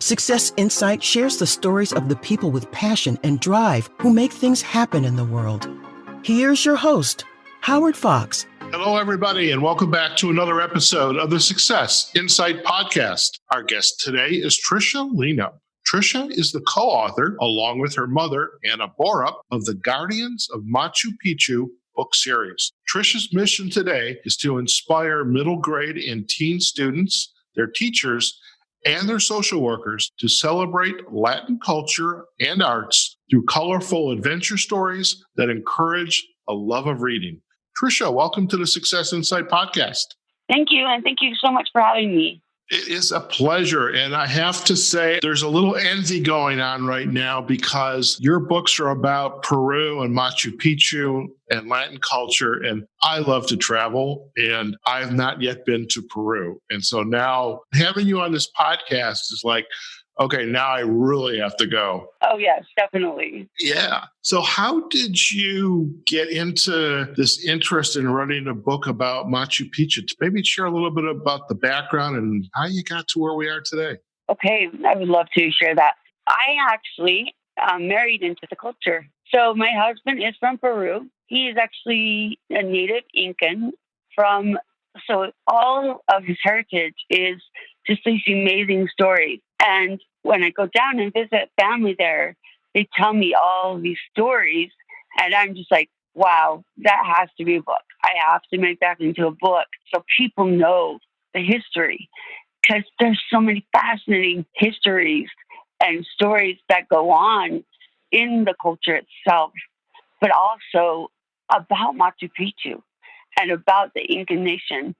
Success Insight shares the stories of the people with passion and drive who make things happen in the world. Here's your host, Howard Fox. Hello, everybody, and welcome back to another episode of the Success Insight podcast. Our guest today is Trycia Lino. Trycia is the co-author, along with her mother, Anna Borup, of the Guardians of Machu Picchu book series. Trycia's mission today is to inspire middle grade and teen students, their teachers, and their social workers to celebrate Latin culture and arts through colorful adventure stories that encourage a love of reading. Trycia, welcome to the Success Insight podcast. Thank you, and thank you so much for having me. It is a pleasure, and I have to say there's a little envy going on right now because your books are about Peru and Machu Picchu and Latin culture, and I love to travel, and I have not yet been to Peru. And so now having you on this podcast is like, okay, now I really have to go. Oh, yes, definitely. Yeah. So how did you get into this interest in writing a book about Machu Picchu? Maybe share a little bit about the background and how you got to where we are today. Okay, I would love to share that. I actually married into the culture. So my husband is from Peru. He is actually a native Incan so all of his heritage is just these amazing stories. And when I go down and visit family there, they tell me all these stories. And I'm just like, wow, that has to be a book. I have to make that into a book so people know the history. Because there's so many fascinating histories and stories that go on in the culture itself, but also about Machu Picchu and about the Incan nation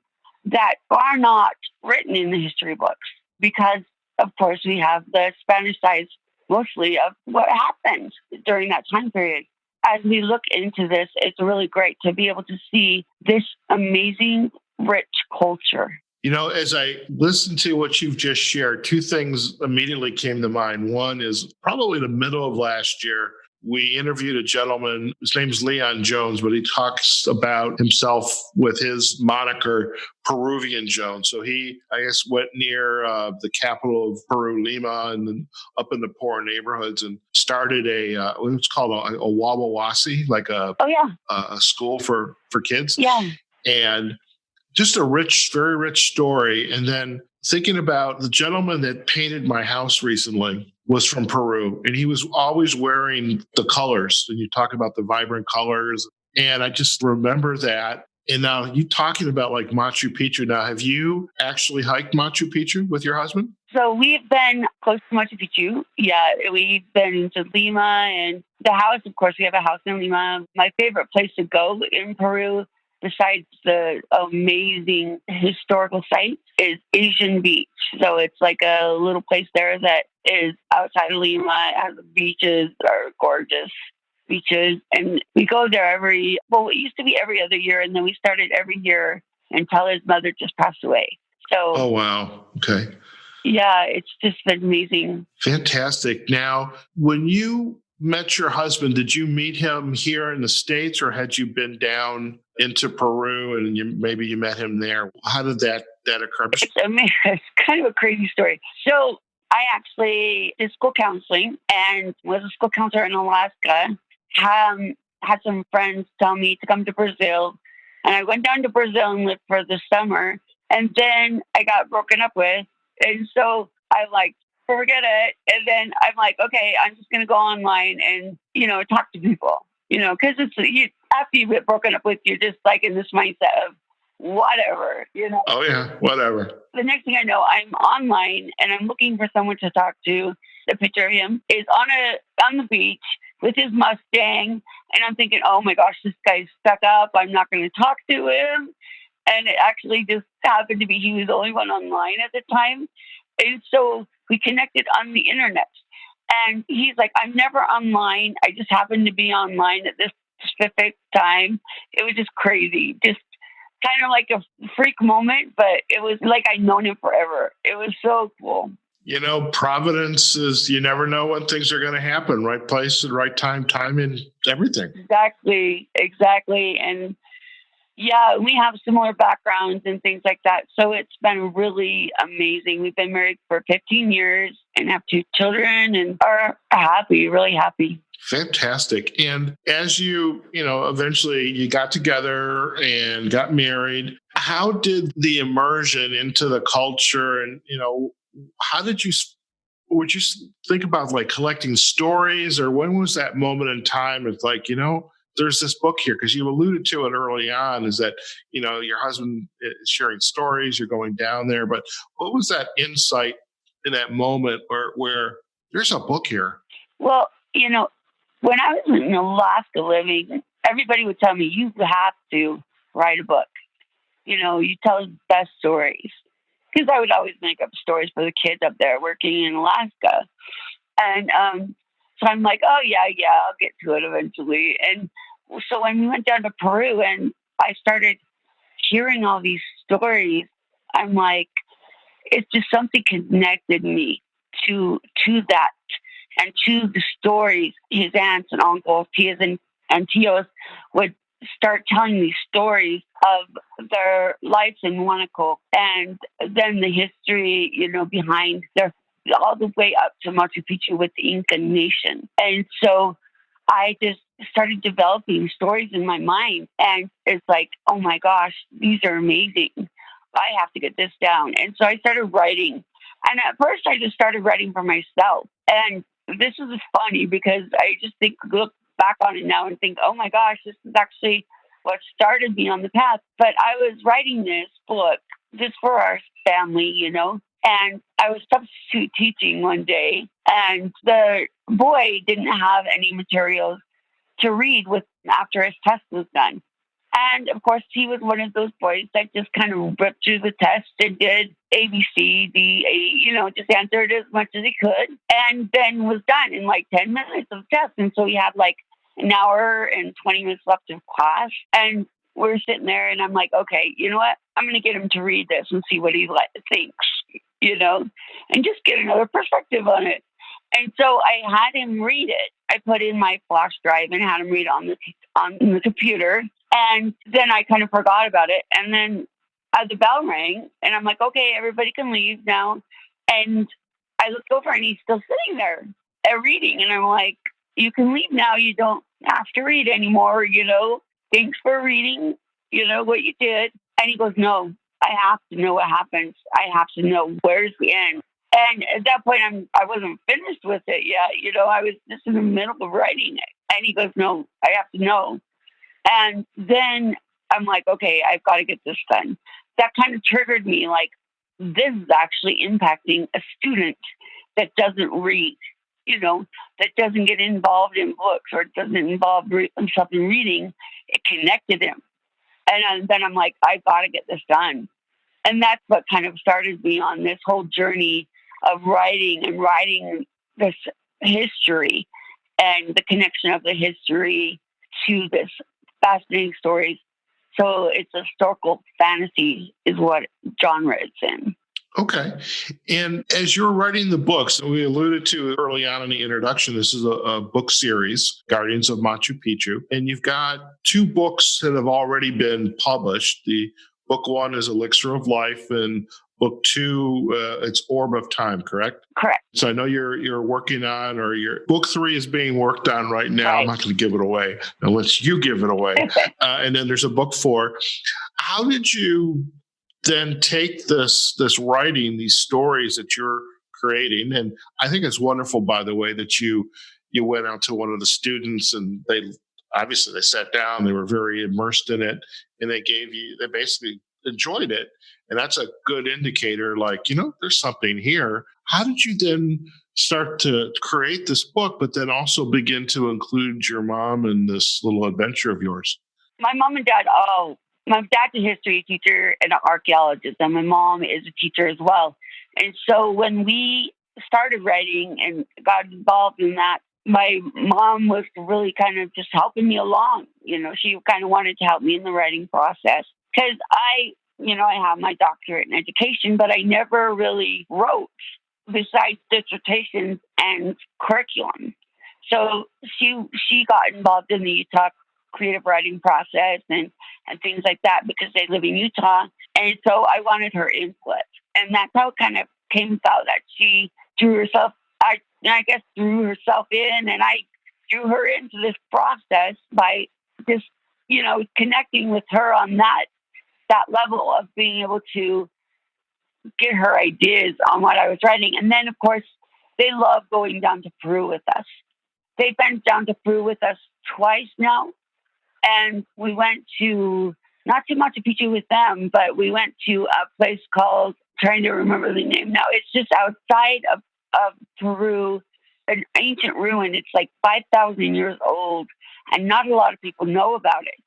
that are not written in the history books because, of course, we have the Spanish side mostly of what happened during that time period. As we look into this, it's really great to be able to see this amazing, rich culture. You know, as I listened to what you've just shared, two things immediately came to mind. One is probably the middle of last year, we interviewed a gentleman, his name's Leon Jones, but he talks about himself with his moniker, Peruvian Jones. So he, I guess, went near the capital of Peru, Lima, and then up in the poorer neighborhoods and started what's called a Wawawasi, like a school for kids. Yeah. And just a very rich story. And then thinking about the gentleman that painted my house recently was from Peru, and he was always wearing the colors. And you talk about the vibrant colors. And I just remember that. And now you talking about like Machu Picchu. Now, have you actually hiked Machu Picchu with your husband? So we've been close to Machu Picchu. Yeah, we've been to Lima and the house. Of course, we have a house in Lima. My favorite place to go in Peru, besides the amazing historical site, is Asian Beach. So it's like a little place there that is outside of Lima. It has beaches that are gorgeous beaches. And we go there it used to be every other year. And then we started every year until his mother just passed away. So, oh, wow. Okay. Yeah, it's just been amazing. Fantastic. Now, when you met your husband, did you meet him here in the States, or had you been down into Peru and maybe you met him there? How did that occur? It's kind of a crazy story. So I actually did school counseling and was a school counselor in Alaska. Had some friends tell me to come to Brazil, and I went down to Brazil and lived for the summer. And then I got broken up with, and so I forget it. And then I'm like, okay, I'm just going to go online and, talk to people, because after you get broken up with, you're just like in this mindset of whatever, Oh, yeah, whatever. The next thing I know, I'm online and I'm looking for someone to talk to. The picture of him is on the beach with his Mustang. And I'm thinking, oh my gosh, this guy's stuck up. I'm not going to talk to him. And it actually just happened to be he was the only one online at the time. And so we connected on the internet. And he's like, I'm never online. I just happened to be online at this specific time. It was just crazy. Just kind of like a freak moment, but it was like I'd known him forever. It was so cool. Providence is, you never know when things are going to happen. Right place at right time, timing, everything. Exactly. And Yeah, we have similar backgrounds and things like that. So it's been really amazing. We've been married for 15 years and have 2 children and are happy, really happy. Fantastic. And as eventually you got together and got married, how did the immersion into the culture and, how did you, would you think about like collecting stories, or when was that moment in time? It's like, there's this book here, because you alluded to it early on, is that, your husband is sharing stories, you're going down there, but what was that insight in that moment where there's a book here? Well, when I was in Alaska living, everybody would tell me, you have to write a book. You tell the best stories. Because I would always make up stories for the kids up there working in Alaska. And so I'm like, oh, yeah, I'll get to it eventually. And so when we went down to Peru and I started hearing all these stories, I'm like, it's just something connected me to that and to the stories. His aunts and uncles, tias and tios would start telling these stories of their lives in Huanuco and then the history, behind their all the way up to Machu Picchu with the Incan nation. And so I just started developing stories in my mind, and it's like, oh my gosh, these are amazing. I have to get this down. And so I started writing. And at first I just started writing for myself. And this is funny because I just look back on it now and think, oh my gosh, this is actually what started me on the path. But I was writing this book just for our family, and I was substitute teaching one day, and the boy didn't have any materials to read with after his test was done. And of course, he was one of those boys that just kind of ripped through the test and did A, B, C, D, A, just answered as much as he could, and then was done in like 10 minutes of test. And so he had like an hour and 20 minutes left of class. And we're sitting there, and I'm like, okay, you know what? I'm going to get him to read this and see what he thinks, and just get another perspective on it. And so I had him read it. I put in my flash drive and had him read on the computer. And then I kind of forgot about it. And then the bell rang, and I'm like, okay, everybody can leave now. And I looked over, and he's still sitting there reading. And I'm like, you can leave now. You don't have to read anymore. Thanks for reading, what you did. And he goes, no, I have to know what happens. I have to know where's the end. And at that point, I wasn't finished with it yet. I was just in the middle of writing it. And he goes, no, I have to know. And then I'm like, okay, I've got to get this done. That kind of triggered me, like, this is actually impacting a student that doesn't read, that doesn't get involved in books or doesn't involve himself in reading. It connected him. And then I'm like, I've got to get this done. And that's what kind of started me on this whole journey of writing this history and the connection of the history to this fascinating stories. So it's historical fantasy is what genre it's in. Okay. And as you're writing the books, we alluded to early on in the introduction, this is a book series, Guardians of Machu Picchu. And you've got 2 books that have already been published. The book 1 is Elixir of Life, and book 2, it's Orb of Time, correct? Correct. So I know you're working on, or your book 3 is being worked on right now. Right. I'm not going to give it away unless you give it away. And then there's a book 4. How did you then take this writing, these stories that you're creating? And I think it's wonderful, by the way, that you went out to one of the students, and they sat down, they were very immersed in it, and they basically enjoyed it. And that's a good indicator, like, there's something here. How did you then start to create this book, but then also begin to include your mom in this little adventure of yours? My mom and dad, my dad's a history teacher and an archaeologist, and my mom is a teacher as well. And so when we started writing and got involved in that, my mom was really kind of just helping me along. She kind of wanted to help me in the writing process because I have my doctorate in education, but I never really wrote besides dissertations and curriculum. So she got involved in the Utah creative writing process and things like that because they live in Utah. And so I wanted her input. And that's how it kind of came about that she drew herself, I guess, drew herself in, and I drew her into this process by just, connecting with her on that level of being able to get her ideas on what I was writing. And then, of course, they love going down to Peru with us. They've been down to Peru with us twice now. And we went to, not to Machu Picchu with them, but we went to a place called, trying to remember the name now, it's just outside of Peru, an ancient ruin. It's like 5,000 years old, and not a lot of people know about it.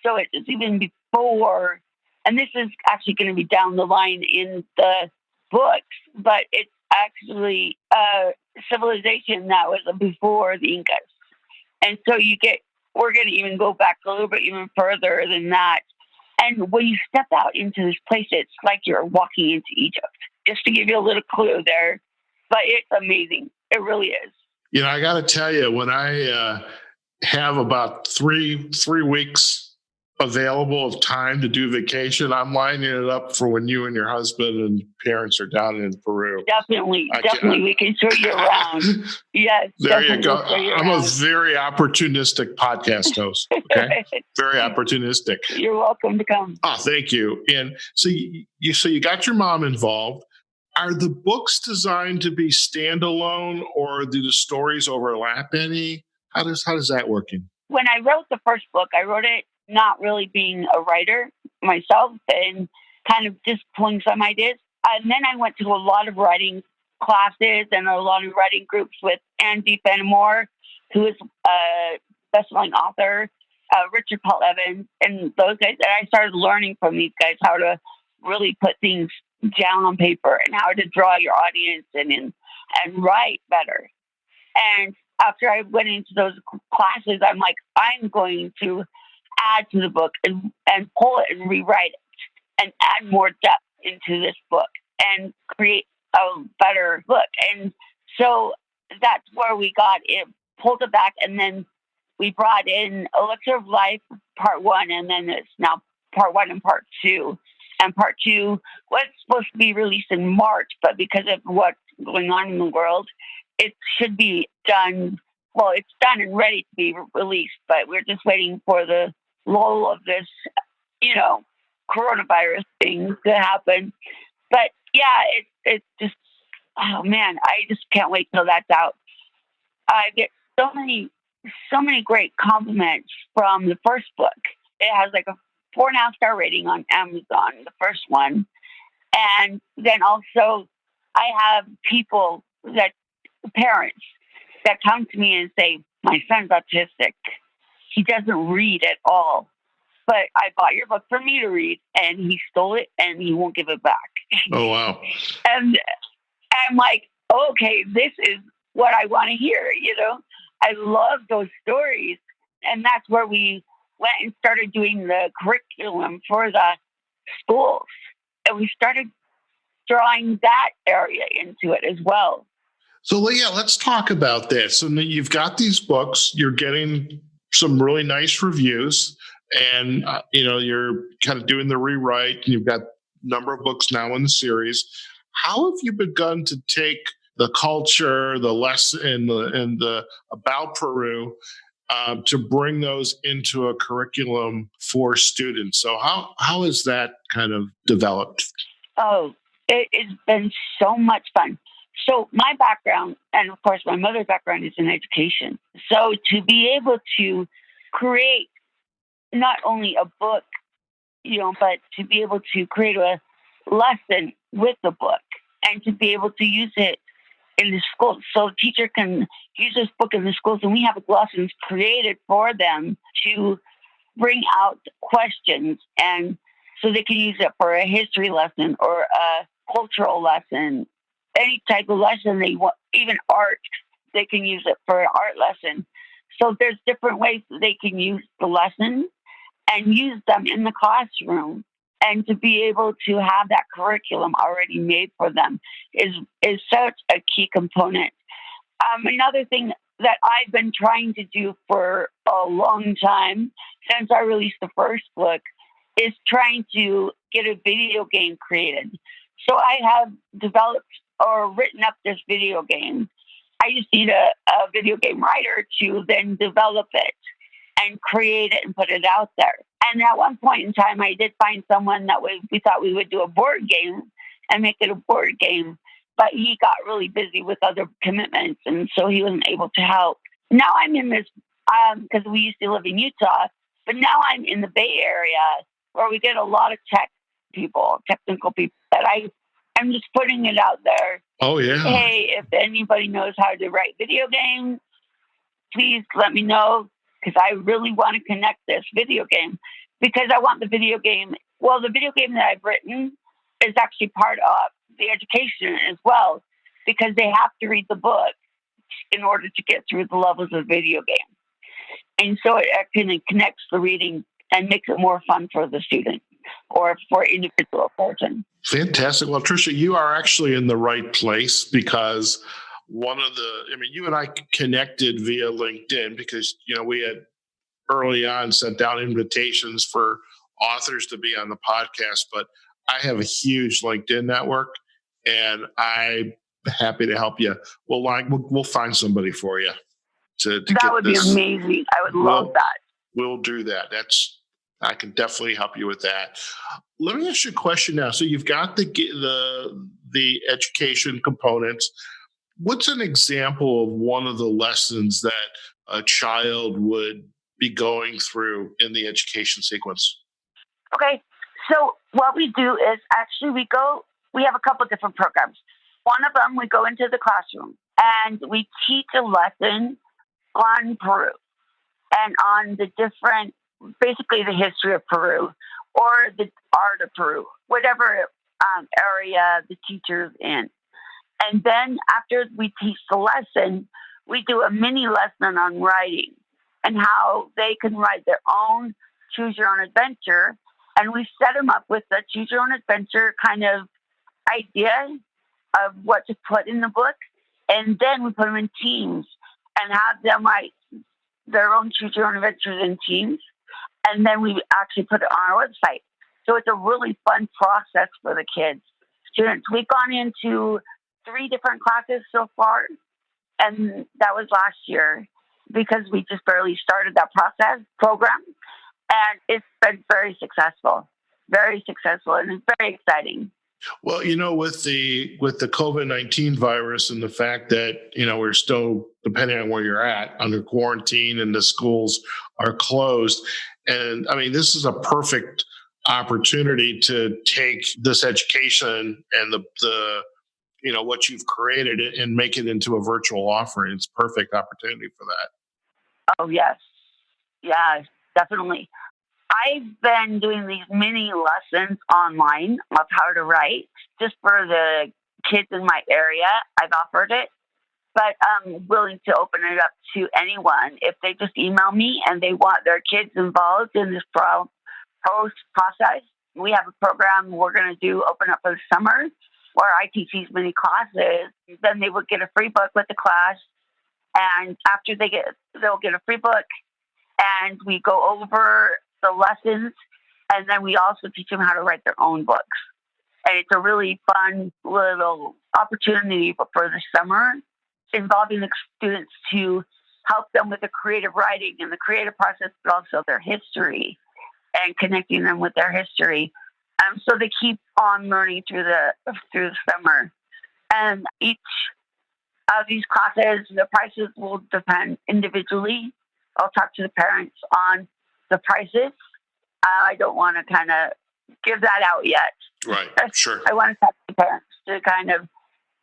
So it's even before, and this is actually going to be down the line in the books, but it's actually a civilization that was before the Incas. And so we're going to even go back a little bit even further than that. And when you step out into this place, it's like you're walking into Egypt, just to give you a little clue there. But it's amazing. It really is. I got to tell you, when I have about three weeks available of time to do vacation, I'm lining it up for when you and your husband and parents are down in Peru. Definitely. We can show you around. Yes. There you go. I'm a very opportunistic podcast host. Okay. Very opportunistic. You're welcome to come. Oh, thank you. And so you got your mom involved. Are the books designed to be standalone, or do the stories overlap any? How does that work? When I wrote the first book, I wrote it not really being a writer myself and kind of just pulling some ideas. And then I went to a lot of writing classes and a lot of writing groups with Andy Fenimore, who is a best-selling author, Richard Paul Evans, and those guys. And I started learning from these guys how to really put things down on paper and how to draw your audience and write better. And after I went into those classes, I'm like, I'm going to add to the book and pull it and rewrite it and add more depth into this book and create a better book. And so that's where we got it, pulled it back, and then we brought in Elixir of Life Part 1, and then it's now Part 1 and Part 2. And Part 2 was supposed to be released in March, but because of what's going on in the world, it should be done. Well, it's done and ready to be released, but we're just waiting for the lull of this, coronavirus thing to happen. But yeah, it's just, oh man, I just can't wait till that's out. I get so many great compliments from the first book. It has like a 4.5-star rating on Amazon, the first one. And then also I have parents that come to me and say, my son's autistic. He doesn't read at all. But I bought your book for me to read, and he stole it, and he won't give it back. Oh, wow. And I'm like, okay, this is what I want to hear, I love those stories. And that's where we went and started doing the curriculum for the schools. And we started drawing that area into it as well. So, Leah, let's talk about this. So you've got these books, you're getting some really nice reviews, and you're kind of doing the rewrite, and you've got a number of books now in the series. How have you begun to take the culture, the lesson, and the about Peru, to bring those into a curriculum for students? So how has that kind of developed? Oh, it's been so much fun. So my background, and of course my mother's background, is in education. So to be able to create not only a book, but to be able to create a lesson with the book and to be able to use it in the schools. So a teacher can use this book in the schools, and we have lessons created for them to bring out questions, and so they can use it for a history lesson or a cultural lesson, any type of lesson they want, even art, they can use it for an art lesson. So there's different ways that they can use the lessons and use them in the classroom. And to be able to have that curriculum already made for them is such a key component. Another thing that I've been trying to do for a long time since I released the first book is trying to get a video game created. So I have developed or written up this video game. I just need a video game writer to then develop it and create it and put it out there. And at one point in time, I did find someone that we thought we would do a board game and make it a board game. But he got really busy with other commitments, and so he wasn't able to help. Now I'm in this, because we used to live in Utah, but now I'm in the Bay Area where we get a lot of technical people, that I'm just putting it out there. Oh, yeah. Hey, if anybody knows how to write video games, please let me know, because I really want to connect this video game, because I want the video game that I've written is actually part of the education as well, because they have to read the book in order to get through the levels of video game. And so it actually connects the reading and makes it more fun for the student or for individual person. Fantastic. Well, Trycia, you are actually in the right place, because you and I connected via LinkedIn because, we had early on sent out invitations for authors to be on the podcast, but I have a huge LinkedIn network, and I'm happy to help you. We'll find somebody for you to that get would this. be amazing. I would love that. We'll do that. I can definitely help you with that. Let me ask you a question now. So you've got the education components. What's an example of one of the lessons that a child would be going through in the education sequence? Okay. So what we do is actually we have a couple different programs. One of them, we go into the classroom and we teach a lesson on Peru and on basically the history of Peru or the art of Peru, whatever area the teacher's in. And then after we teach the lesson, we do a mini lesson on writing and how they can write their own choose your own adventure. And we set them up with a choose your own adventure kind of idea of what to put in the book. And then we put them in teams and have them write their own choose your own adventures in teams. And then we actually put it on our website. So it's a really fun process for the kids. Students, we've gone into 3 different classes so far. And that was last year because we just barely started that program. And it's been very successful, and it's very exciting. Well, with the COVID-19 virus and the fact that, we're still, depending on where you're at, under quarantine and the schools are closed. And this is a perfect opportunity to take this education and the what you've created and make it into a virtual offering. It's a perfect opportunity for that. Oh, yes. Yeah, definitely. I've been doing these mini lessons online of how to write just for the kids in my area. I've offered it, but I'm willing to open it up to anyone. If they just email me and they want their kids involved in this process, we have a program we're going to open up for the summer where I teach these mini classes. Then they would get a free book with the class. And after they'll get a free book, and we go over the lessons, and then we also teach them how to write their own books. And it's a really fun little opportunity for the summer, involving the students to help them with the creative writing and the creative process, but also their history and connecting them with their history. So they keep on learning through the summer. And each of these classes, the prices will depend individually. I'll talk to the parents on the prices. I don't want to kind of give that out yet. Right, sure. I want to talk to the parents to kind of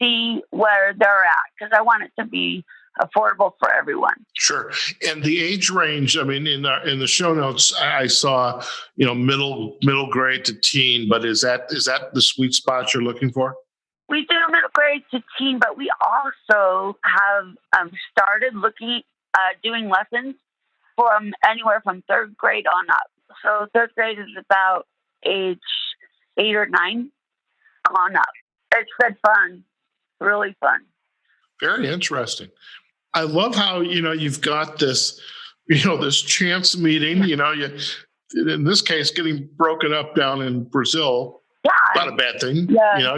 see where they're at, because I want it to be affordable for everyone. Sure. And the age range, in the show notes, I saw, middle grade to teen, but is that the sweet spot you're looking for? We do middle grade to teen, but we also have started doing lessons from anywhere from 3rd grade on up. So 3rd grade is about age 8 or 9 on up. It's been fun, really fun. Very interesting. I love how, you've got this, this chance meeting, in this case, getting broken up down in Brazil. Yeah. Not a bad thing. Yeah.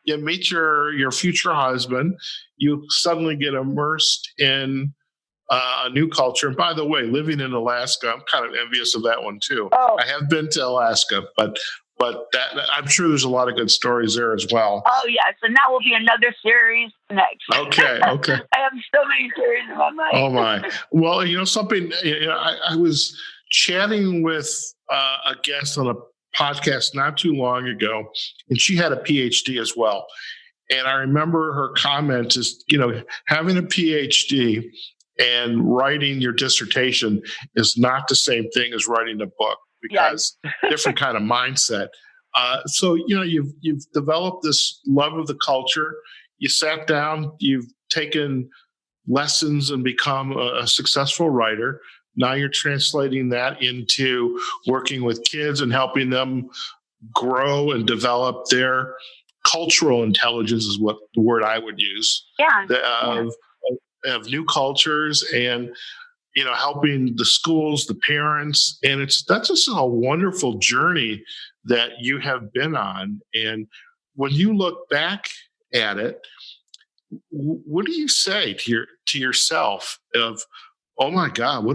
You meet your future husband, you suddenly get immersed in a new culture. And by the way, living in Alaska, I'm kind of envious of that one too. Oh. I have been to Alaska, but that I'm sure there's a lot of good stories there as well. Oh yes, and that will be another series next. Okay. I have so many stories in my mind. Oh my! Well, something. I was chatting with a guest on a podcast not too long ago, and she had a PhD as well. And I remember her comment is, having a PhD and writing your dissertation is not the same thing as writing a book, because different kind of mindset. So, you've developed this love of the culture. You sat down, you've taken lessons and become a successful writer. Now you're translating that into working with kids and helping them grow and develop their cultural intelligence, is what the word I would use. Of new cultures, and helping the schools, the parents, and that's just a wonderful journey that you have been on. And when you look back at it, what do you say to yourself of, oh my God,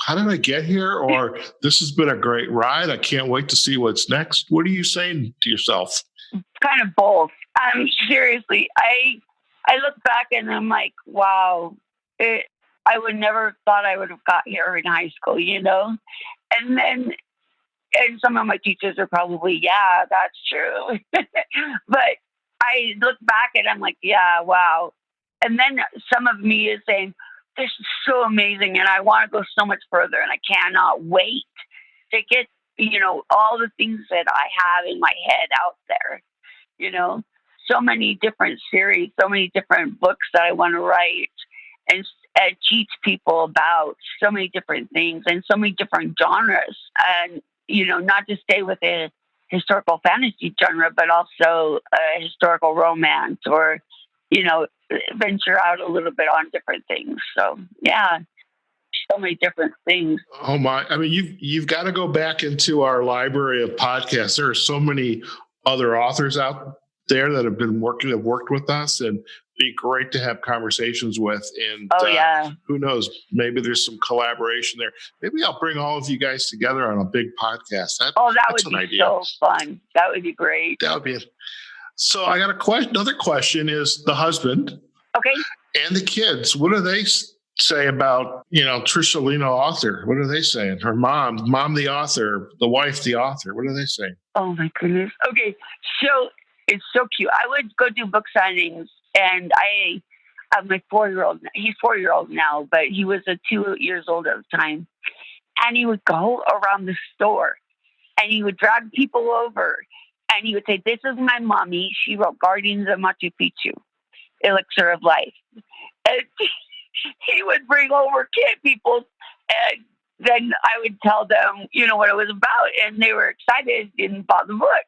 how did I get here? Or this has been a great ride, I can't wait to see what's next. What are you saying to yourself? Kind of both. Seriously, I look back and I'm like, wow, I would never thought I would have got here in high school, And then, and some of my teachers are probably, yeah, that's true. But I look back and I'm like, yeah, wow. And then some of me is saying, this is so amazing, and I want to go so much further, and I cannot wait to get, all the things that I have in my head out there, so many different series, so many different books that I want to write and teach people about so many different things and so many different genres, and, not just stay with a historical fantasy genre, but also a historical romance, or, venture out a little bit on different things. So, yeah, so many different things. Oh my! I mean, you've got to go back into our library of podcasts. There are so many other authors out there that have worked with us, and be great to have conversations with. And who knows, maybe there's some collaboration there. Maybe I'll bring all of you guys together on a big podcast. That would be so fun. That would be great. That would be it. So I got a question. Another question is the husband, okay, and the kids. What do they say about Trycia Lino, author? What are they saying? Her mom the author, the wife the author. What are they saying? Oh my goodness. Okay, so it's so cute. I would go do book signings, and I have my 4-year-old. He's 4-year-old now, but he was 2 years old at the time. And he would go around the store, and he would drag people over, and he would say, "This is my mommy. She wrote Guardians of Machu Picchu, Elixir of Life." And he would bring over people, and then I would tell them, what it was about, and they were excited and bought the book.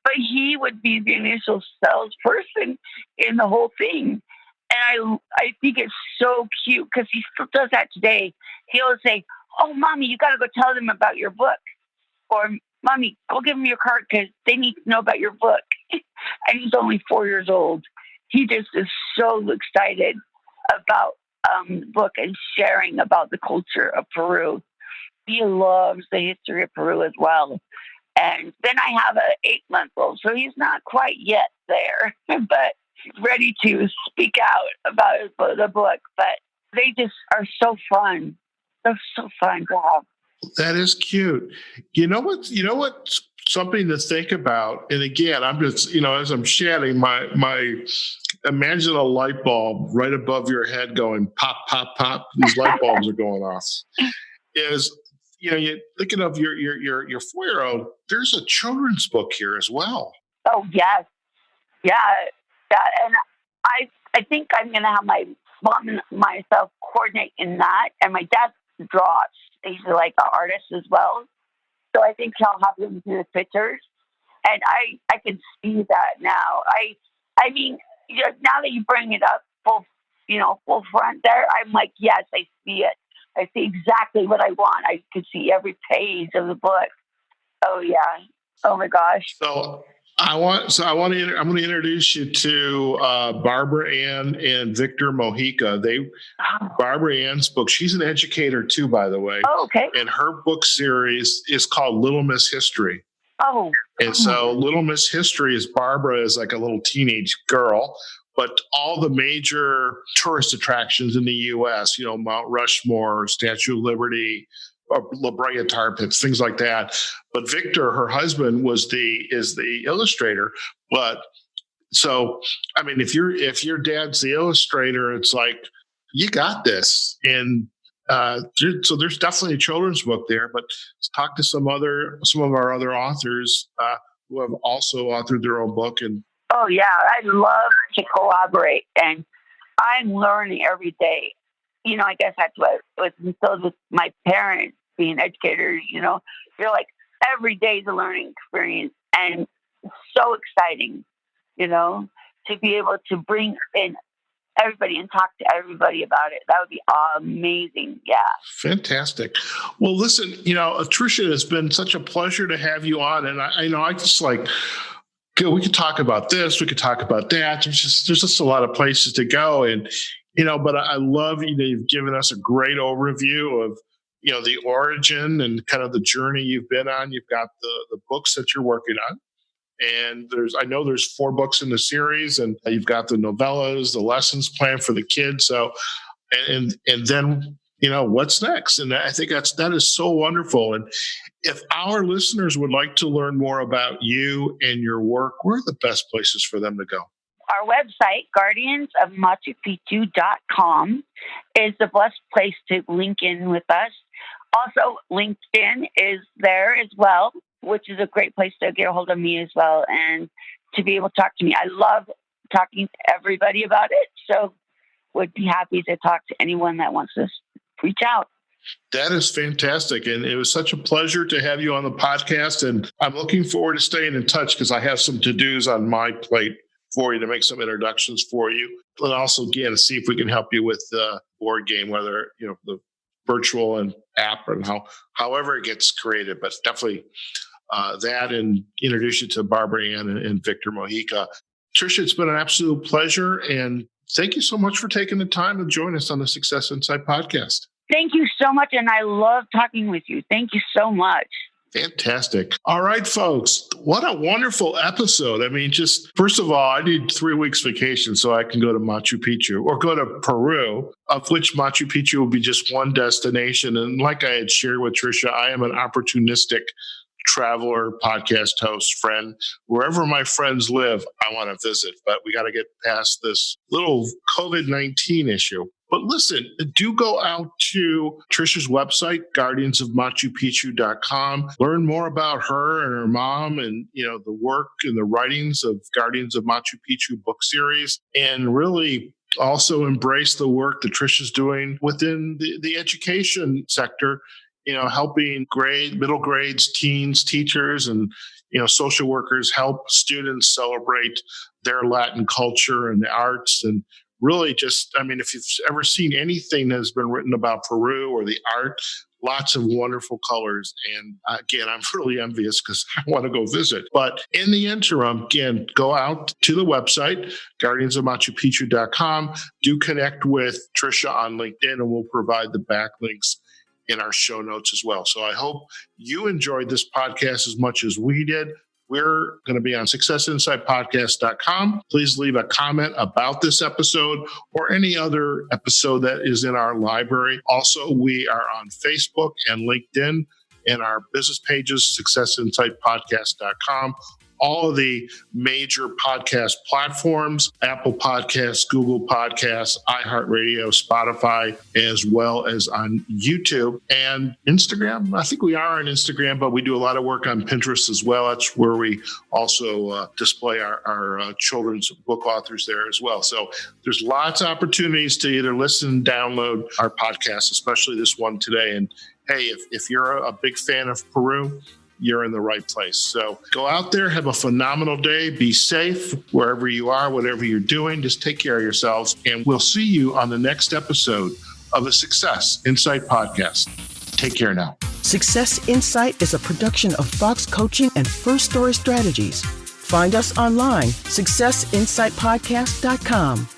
But he would be the initial salesperson in the whole thing. And I think it's so cute, because he still does that today. He'll say, "Oh, Mommy, you got to go tell them about your book." Or, "Mommy, go give them your card because they need to know about your book." And he's only 4 years old. He just is so excited about the book and sharing about the culture of Peru. He loves the history of Peru as well. And then I have an 8-month-old, so he's not quite yet there, but ready to speak out about the book. But they just are so fun. They're so fun to have. That is cute. You know what? Something to think about. And again, I'm just, as I'm chatting, my imagine a light bulb right above your head going pop, pop, pop. These light bulbs are going off. Is you're thinking of your 4-year-old. There's a children's book here as well. Oh yes, yeah. And I think I'm going to have my mom and myself coordinate in that, and my dad draws. He's like an artist as well, so I think he'll have him do the pictures, and I can see that now. I mean, now that you bring it up, full front there, I'm like, yes, I see it. I see exactly what I want. I could see every page of the book. Oh yeah. Oh my gosh. So I'm going to introduce you to Barbara Ann and Victor Mojica. Barbara Ann's book, she's an educator too, by the way. Oh, okay. And her book series is called Little Miss History. Oh. And so Little Miss History is Barbara is like a little teenage girl, but all the major tourist attractions in the U.S., Mount Rushmore, Statue of Liberty, La Brea Tar Pits, things like that. But Victor, her husband, is the illustrator. But so, I mean, if your dad's the illustrator, it's like, you got this. And so there's definitely a children's book there, but let's talk to some of our other authors who have also authored their own book. And oh yeah, I love to collaborate, and I'm learning every day. I guess that's what was instilled with my parents being educators. You're like, every day is a learning experience, and so exciting, to be able to bring in everybody and talk to everybody about it. That would be amazing. Yeah. Fantastic. Well, listen, Trycia, it's been such a pleasure to have you on. And I just like, we could talk about this, we could talk about that. There's just a lot of places to go. And, but I love, you've given us a great overview of, the origin and kind of the journey you've been on. You've got the books that you're working on. And I know there's 4 books in the series, and you've got the novellas, the lessons planned for the kids. So, and then, what's next? And I think that is so wonderful. And if our listeners would like to learn more about you and your work, where are the best places for them to go? Our website, guardiansofmachupicchu.com, is the best place to link in with us. Also, LinkedIn is there as well, which is a great place to get a hold of me as well and to be able to talk to me. I love talking to everybody about it, so would be happy to talk to anyone that wants to reach out. That is fantastic. And it was such a pleasure to have you on the podcast. And I'm looking forward to staying in touch because I have some to-dos on my plate for you to make some introductions for you. And also, again, to see if we can help you with the board game, whether, the virtual and app and however it gets created, but definitely that, and introduce you to Barbara Ann and Victor Mojica. Trycia, it's been an absolute pleasure. And thank you so much for taking the time to join us on the Success Insight podcast. Thank you so much. And I love talking with you. Thank you so much. Fantastic. All right, folks. What a wonderful episode. I mean, just first of all, I need 3 weeks vacation so I can go to Machu Picchu or go to Peru, of which Machu Picchu will be just one destination. And like I had shared with Trycia, I am an opportunistic traveler, podcast host, friend. Wherever my friends live, I want to visit. But we got to get past this little COVID-19 issue. But listen, do go out to Trycia's website, guardiansofmachupicchu.com. Learn more about her and her mom and, the work and the writings of Guardians of Machu Picchu book series, and really also embrace the work that Trycia's doing within the education sector, helping middle grades, teens, teachers, and, social workers help students celebrate their Latin culture and the arts. And really just, if you've ever seen anything that has been written about Peru or the art, lots of wonderful colors. And again, I'm really envious because I want to go visit. But in the interim, again, go out to the website, guardiansofmachupicchu.com. Do connect with Trycia on LinkedIn, and we'll provide the backlinks in our show notes as well. So I hope you enjoyed this podcast as much as we did. We're going to be on successinsightpodcast.com. Please leave a comment about this episode or any other episode that is in our library. Also, we are on Facebook and LinkedIn, and our business pages, successinsightpodcast.com. All of the major podcast platforms, Apple Podcasts, Google Podcasts, iHeartRadio, Spotify, as well as on YouTube and Instagram. I think we are on Instagram, but we do a lot of work on Pinterest as well. That's where we also display our children's book authors there as well. So there's lots of opportunities to either listen, download our podcast, especially this one today. And hey, if you're a big fan of Peru, you're in the right place. So go out there, have a phenomenal day, be safe wherever you are, whatever you're doing, just take care of yourselves. And we'll see you on the next episode of the Success Insight Podcast. Take care now. Success Insight is a production of Fox Coaching and First Story Strategies. Find us online, successinsightpodcast.com.